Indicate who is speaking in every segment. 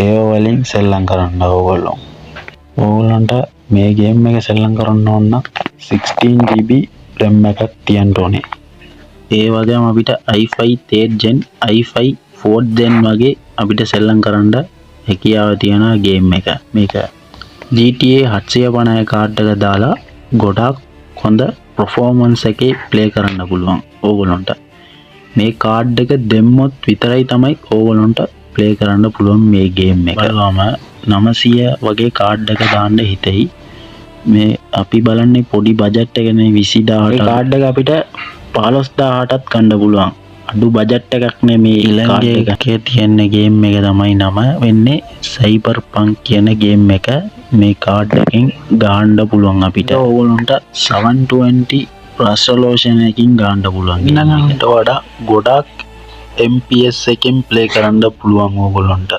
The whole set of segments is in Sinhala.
Speaker 1: ඒ වලින් සෙල්ලම් කරන්න ඕගොල්ලන්ට මේ ගේම් එක සෙල්ලම් කරන්න ඕන නම් 16GB RAM එකක් තියන්න ඕනේ. ඒ වගේම අපිට i5 3rd gen i5 4th gen වගේ අපිට සෙල්ලම් කරන්න හැකියාව තියෙන ගේම් එක. මේක GTA 750 කාඩ් එක දාලා ගොඩක් හොඳ performance එකේ play කරන්න පුළුවන් ඕගොල්ලන්ට. මේ කාඩ් එක දෙම්මොත් විතරයි තමයි ඕගොල්ලන්ට play කරන්න පුළුවන් මේ ගේම් එක. බලවම 900 වගේ කාඩ් එක දාන්න හිතෙයි. මේ අපි බලන්නේ පොඩි බජට් එකනේ 20000 කාඩ් එක අපිට 15000ටත් ගන්න පුළුවන්. අඩු බජට් එකක් නේ මේ ඊළඟ එකේ තියෙන ගේම් එක තමයි නම වෙන්නේ Cyberpunk කියන ගේම් එක. මේ කාඩ් එකෙන් ගන්න පුළුවන් අපිට. ඕගොල්ලන්ට 720 resolution එකකින් ගන්න පුළුවන්. ඊට වඩා ගොඩක් MPS එකෙන් play කරන්න පුළුවන් ඕගොල්ලන්ට.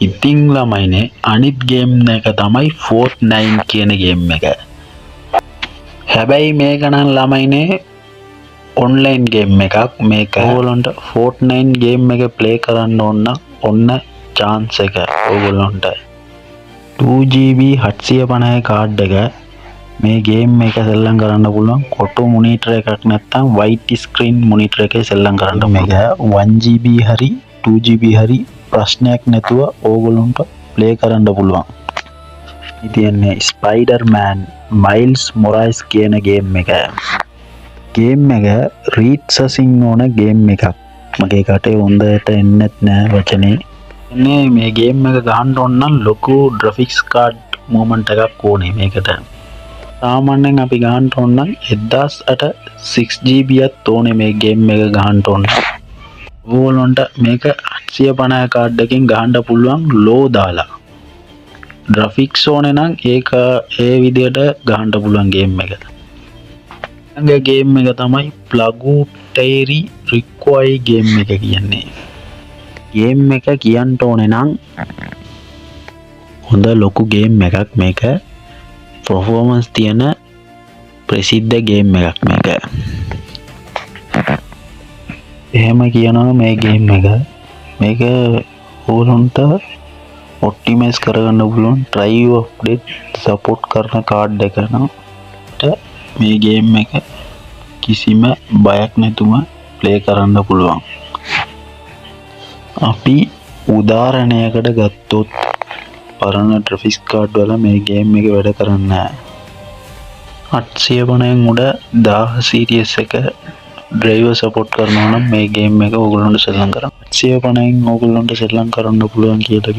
Speaker 1: ඉතින් ළමයිනේ අනිත් ගේම් එක තමයි Fortnite කියන ගේම් එක. හැබැයි මේක නම් ළමයිනේ ඔන්ලයින් ගේම් එකක්. මේක ඕගොල්ලන්ට Fortnite ගේම් එක play කරන්න ඕන නම් ඔන්න chance එක ඕගොල්ලන්ට 2GB 750 කාඩ් එක මේ ගේම් එක සෙල්ලම් කරන්න පුළුවන්. කොටු මොනිටර් එකක් නැත්නම් white screen මොනිටර් එකේ සෙල්ලම් කරන්න. මේක 1GB හරි 2GB හරි ප්‍රශ්නයක් නැතුව ඕගොල්ලන්ට play කරන්න පුළුවන්. ඉතින්නේ Spider-Man Miles Morales කියන ගේම් එක. ගේම් එක රීඩ්සසින් ඕන ගේම් එකක්. මගේ කටේ හොඳට එන්නෙත් නෑ වචනේ. මේ ගේම් එක ගහන්න ඕන නම් ලොකු graphics card movement එකක් ඕනේ මේකට. සාමාන්‍යයෙන් අපි ගහන්න ඕන නම් 1008 6GB යක් ඕනේ මේ ගේම් එක ගහන්න ඕන. ඕගොල්ලන්ට මේක 750 කාඩ් එකකින් ගහන්න පුළුවන් low දාලා. graphics ඕනේ නම් ඒක ඒ විදිහට ගහන්න පුළුවන් ගේම් එක. ඊළඟ ගේම් එක තමයි Plague Require ගේම් එක කියන්නේ. ගේම් එක කියන්න ඕනේ නම් හොඳ ලොකු ගේම් එකක්. මේක performance තියෙන ප්‍රසිද්ධ ගේම් එකක් මේක. එහෙම කියනවා මේ ගේම් එක. මේක ඕගොල්ලන්ට optimize කරගන්න පුළුවන් drive update support කරන කාඩ් එක නම් මේ ගේම් එක කිසිම බයක් නැතුව play කරන්න පුළුවන්. අපි උදාහරණයකට ගත්තොත් පරණ graphics card වල මේ ගේම් එක වැඩ කරන්නේ නැහැ. 850න් උඩ 1000 series එක driver support කරනවා නම් මේ ගේම් එක ඕගොල්ලන්ට සෙල්ලම් කරන්න. 850න් ඕගොල්ලන්ට සෙල්ලම් කරන්න පුළුවන් කියලා